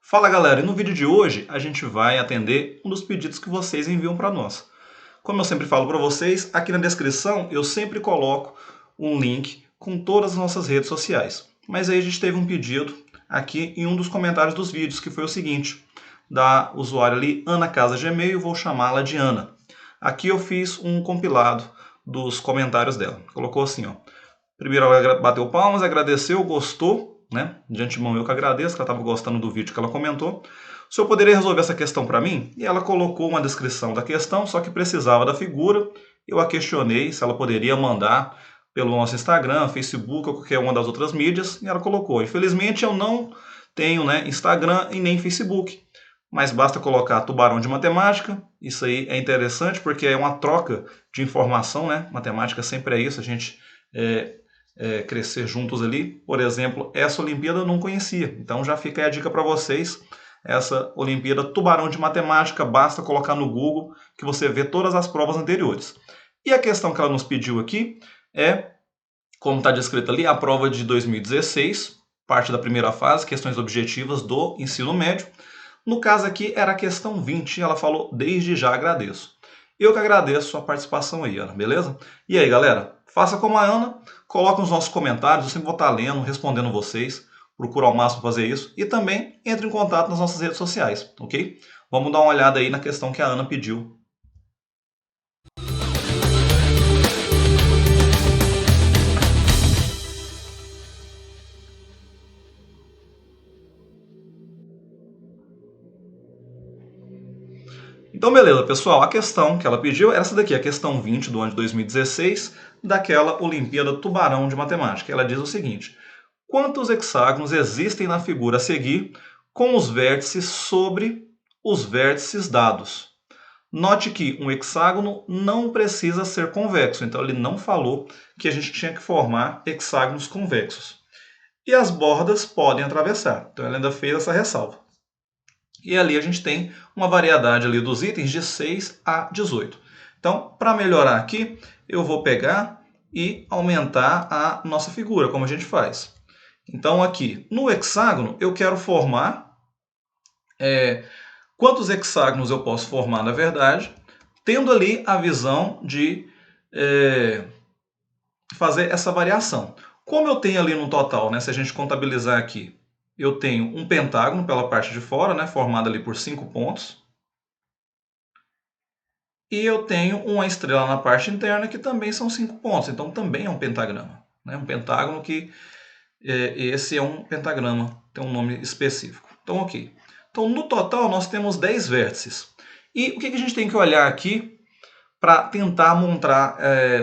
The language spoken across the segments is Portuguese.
Fala galera, e no vídeo de hoje a gente vai atender um dos pedidos que vocês enviam para nós. Como eu sempre falo para vocês, aqui na descrição eu sempre coloco um link com todas as nossas redes sociais. Mas aí a gente teve um pedido aqui em um dos comentários dos vídeos, que foi o seguinte, da usuária ali, Ana Casa Gmail, vou chamá-la de Ana. Aqui eu fiz um compilado dos comentários dela. Colocou assim, ó. Primeiro ela bateu palmas, agradeceu, gostou, né? De antemão eu que agradeço, que ela estava gostando do vídeo que ela comentou. O senhor poderia resolver essa questão para mim? E ela colocou uma descrição da questão, só que precisava da figura. Eu a questionei se ela poderia mandar pelo nosso Instagram, Facebook ou qualquer uma das outras mídias, e ela colocou. Infelizmente eu não tenho, né, Instagram e nem Facebook, mas basta colocar Tubarão de Matemática. Isso aí é interessante porque é uma troca de informação, né? Matemática sempre é isso, a gente crescer juntos ali. Por exemplo, essa Olimpíada eu não conhecia, então já fica aí a dica para vocês. Essa Olimpíada Tubarão de Matemática, basta colocar no Google que você vê todas as provas anteriores. E a questão que ela nos pediu aqui é, como está descrito ali, a prova de 2016, parte da primeira fase, questões objetivas do ensino médio. No caso aqui era a questão 20, ela falou, desde já agradeço. Eu que agradeço a sua participação aí, Ana, beleza? E aí, galera, faça como a Ana, coloque nos nossos comentários, eu sempre vou estar lendo, respondendo vocês, procura ao máximo fazer isso, e também entre em contato nas nossas redes sociais, ok? Vamos dar uma olhada aí na questão que a Ana pediu. Então, beleza, pessoal, a questão que ela pediu era essa daqui, a questão 20 do ano de 2016, daquela Olimpíada Tubarão de Matemática. Ela diz o seguinte: quantos hexágonos existem na figura a seguir com os vértices sobre os vértices dados? Note que um hexágono não precisa ser convexo, então ele não falou que a gente tinha que formar hexágonos convexos. E as bordas podem atravessar, então ela ainda fez essa ressalva. E ali a gente tem uma variedade ali dos itens de 6 a 18. Então, para melhorar aqui, eu vou pegar e aumentar a nossa figura, como a gente faz. Então, aqui no hexágono, eu quero formar quantos hexágonos eu posso formar, na verdade, tendo ali a visão de fazer essa variação. Como eu tenho ali no total, né, se a gente contabilizar aqui, eu tenho um pentágono pela parte de fora, né, formado ali por 5 pontos. E eu tenho uma estrela na parte interna que também são 5 pontos. Então também é um pentagrama. Né? Um pentágono que esse é um pentagrama, tem um nome específico. Então, ok. Então, no total, nós temos 10 vértices. E o que a gente tem que olhar aqui para tentar montar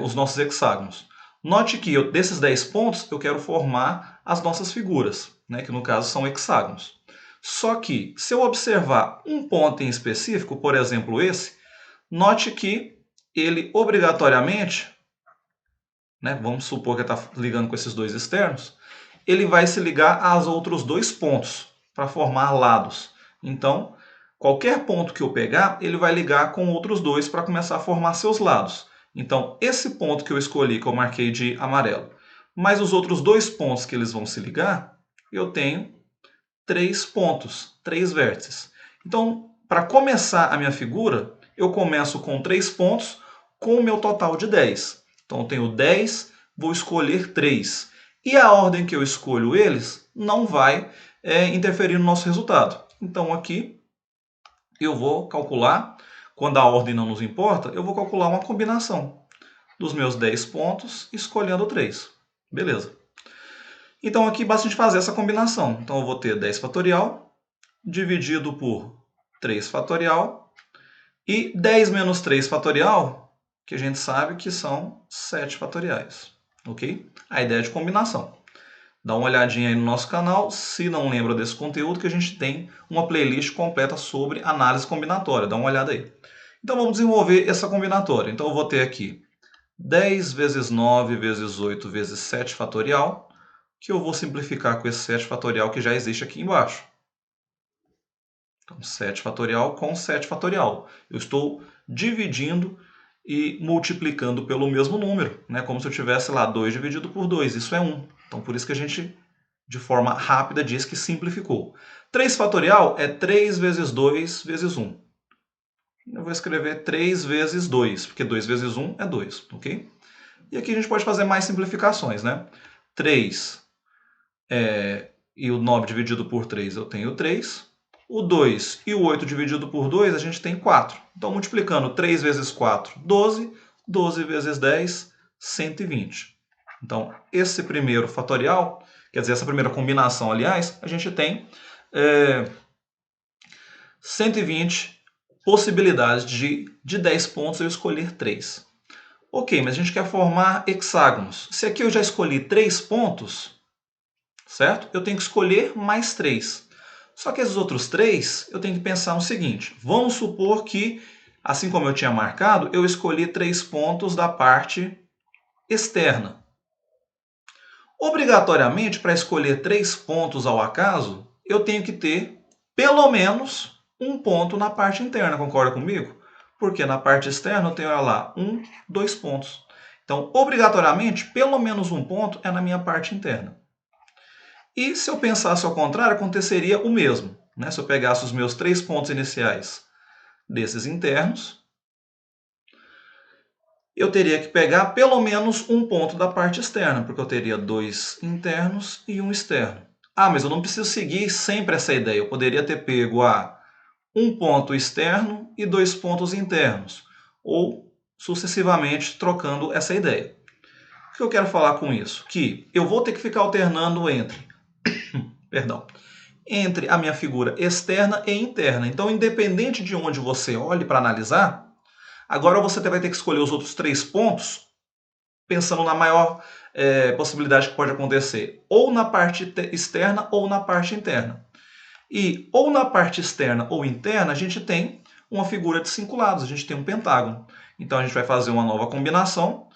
os nossos hexágonos? Note que desses 10 pontos, eu quero formar as nossas figuras, né, que no caso são hexágonos. Só que, se eu observar um ponto em específico, por exemplo esse, note que ele obrigatoriamente, né, vamos supor que está ligando com esses dois externos, ele vai se ligar aos outros dois pontos para formar lados. Então, qualquer ponto que eu pegar, ele vai ligar com outros dois para começar a formar seus lados. Então, esse ponto que eu escolhi, que eu marquei de amarelo, mais os outros dois pontos que eles vão se ligar, eu tenho 3 pontos, 3 vértices. Então, para começar a minha figura, eu começo com 3 pontos com o meu total de 10. Então, eu tenho 10, vou escolher 3. E a ordem que eu escolho eles não vai interferir no nosso resultado. Então, aqui eu vou calcular, quando a ordem não nos importa, eu vou calcular uma combinação dos meus 10 pontos, escolhendo 3. Beleza. Então, aqui basta a gente fazer essa combinação. Então, eu vou ter 10 fatorial dividido por 3 fatorial e 10 menos 3 fatorial, que a gente sabe que são 7 fatoriais. Ok? A ideia é de combinação. Dá uma olhadinha aí no nosso canal, se não lembra desse conteúdo, que a gente tem uma playlist completa sobre análise combinatória. Dá uma olhada aí. Então, vamos desenvolver essa combinatória. Então, eu vou ter aqui 10 vezes 9 vezes 8 vezes 7 fatorial, que eu vou simplificar com esse 7 fatorial que já existe aqui embaixo. Então, 7 fatorial com 7 fatorial. Eu estou dividindo e multiplicando pelo mesmo número, né? Como se eu tivesse lá 2 dividido por 2. Isso é 1. Então, por isso que a gente de forma rápida, diz que simplificou. 3 fatorial é 3 vezes 2 vezes 1. Eu vou escrever 3 vezes 2, porque 2 vezes 1 é 2, ok? E aqui a gente pode fazer mais simplificações, né? 3 e o 9 dividido por 3 eu tenho 3. O 2 e o 8 dividido por 2 a gente tem 4. Então, multiplicando 3 vezes 4, 12. 12 vezes 10, 120. Então, esse primeiro fatorial, quer dizer, essa primeira combinação, aliás, a gente tem 120 possibilidades de 10 pontos eu escolher 3. Ok, mas a gente quer formar hexágonos. Se aqui eu já escolhi 3 pontos, certo? Eu tenho que escolher mais 3. Só que esses outros 3, eu tenho que pensar no seguinte. Vamos supor que, assim como eu tinha marcado, eu escolhi 3 pontos da parte externa. Obrigatoriamente, para escolher 3 pontos ao acaso, eu tenho que ter pelo menos um ponto na parte interna, concorda comigo? Porque na parte externa eu tenho, olha lá, 2 pontos. Então, obrigatoriamente, pelo menos um ponto é na minha parte interna. E se eu pensasse ao contrário, aconteceria o mesmo, né? Se eu pegasse os meus 3 pontos iniciais desses internos, eu teria que pegar pelo menos um ponto da parte externa, porque eu teria 2 internos e 1 externo. Ah, mas eu não preciso seguir sempre essa ideia. Eu poderia ter pego um ponto externo e 2 pontos internos, ou sucessivamente trocando essa ideia. O que eu quero falar com isso? Que eu vou ter que ficar alternando entre a minha figura externa e interna. Então, independente de onde você olhe para analisar, agora você vai ter que escolher os outros 3 pontos, pensando na maior possibilidade que pode acontecer, ou na parte externa ou na parte interna. E ou na parte externa ou interna, a gente tem uma figura de 5 lados, a gente tem um pentágono. Então, a gente vai fazer uma nova combinação,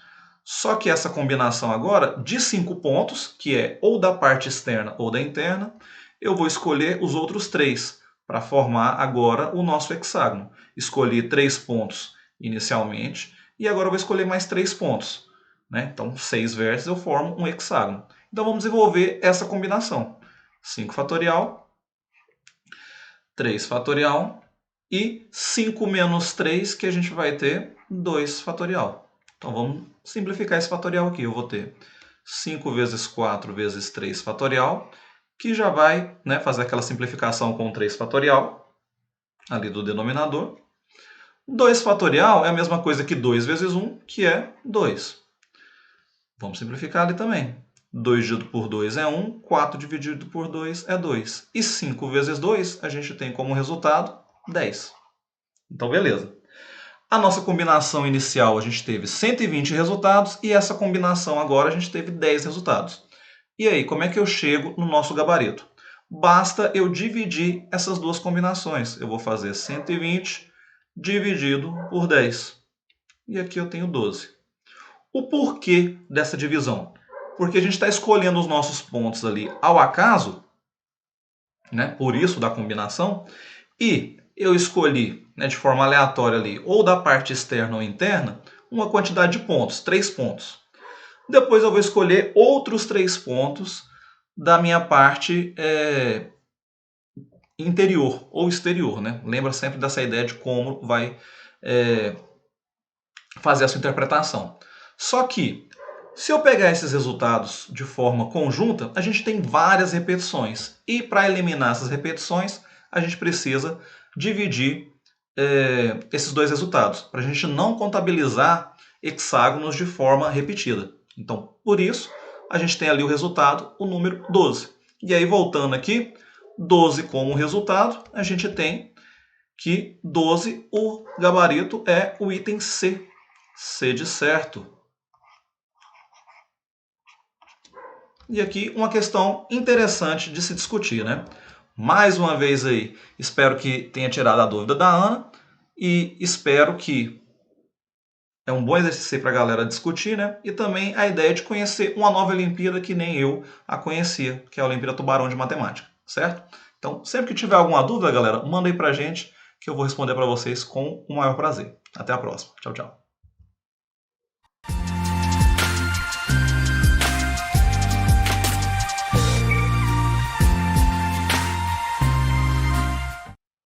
só que essa combinação agora de 5 pontos, que é ou da parte externa ou da interna, eu vou escolher os outros 3 para formar agora o nosso hexágono. Escolhi 3 pontos inicialmente e agora eu vou escolher mais 3 pontos. Né? Então, 6 vértices eu formo um hexágono. Então, vamos desenvolver essa combinação. 5 fatorial, 3 fatorial e 5 menos 3, que a gente vai ter 2 fatorial. Então, vamos simplificar esse fatorial aqui. Eu vou ter 5 vezes 4 vezes 3 fatorial, que já vai, né, fazer aquela simplificação com 3 fatorial, ali do denominador. 2 fatorial é a mesma coisa que 2 vezes 1, que é 2. Vamos simplificar ali também. 2 dividido por 2 é 1, 4 dividido por 2 é 2. E 5 vezes 2 a gente tem como resultado 10. Então, beleza. A nossa combinação inicial a gente teve 120 resultados e essa combinação agora a gente teve 10 resultados. E aí, como é que eu chego no nosso gabarito? Basta eu dividir essas duas combinações. Eu vou fazer 120 dividido por 10. E aqui eu tenho 12. O porquê dessa divisão? Porque a gente está escolhendo os nossos pontos ali ao acaso, né? Por isso da combinação, e eu escolhi, né, de forma aleatória ali, ou da parte externa ou interna, uma quantidade de pontos, 3 pontos. Depois eu vou escolher outros 3 pontos da minha parte interior ou exterior, né? Lembra sempre dessa ideia de como vai fazer a sua interpretação. Só que, se eu pegar esses resultados de forma conjunta, a gente tem várias repetições. E para eliminar essas repetições, a gente precisa dividir esses dois resultados, para a gente não contabilizar hexágonos de forma repetida. Então, por isso, a gente tem ali o resultado, o número 12. E aí, voltando aqui, 12 como resultado, a gente tem que 12, o gabarito é o item C. C de certo. E aqui uma questão interessante de se discutir, né? Mais uma vez aí, espero que tenha tirado a dúvida da Ana e espero que é um bom exercício para a galera discutir, né? E também a ideia de conhecer uma nova Olimpíada que nem eu a conhecia, que é a Olimpíada Tubarão de Matemática, certo? Então, sempre que tiver alguma dúvida, galera, manda aí pra gente que eu vou responder para vocês com o maior prazer. Até a próxima. Tchau, tchau.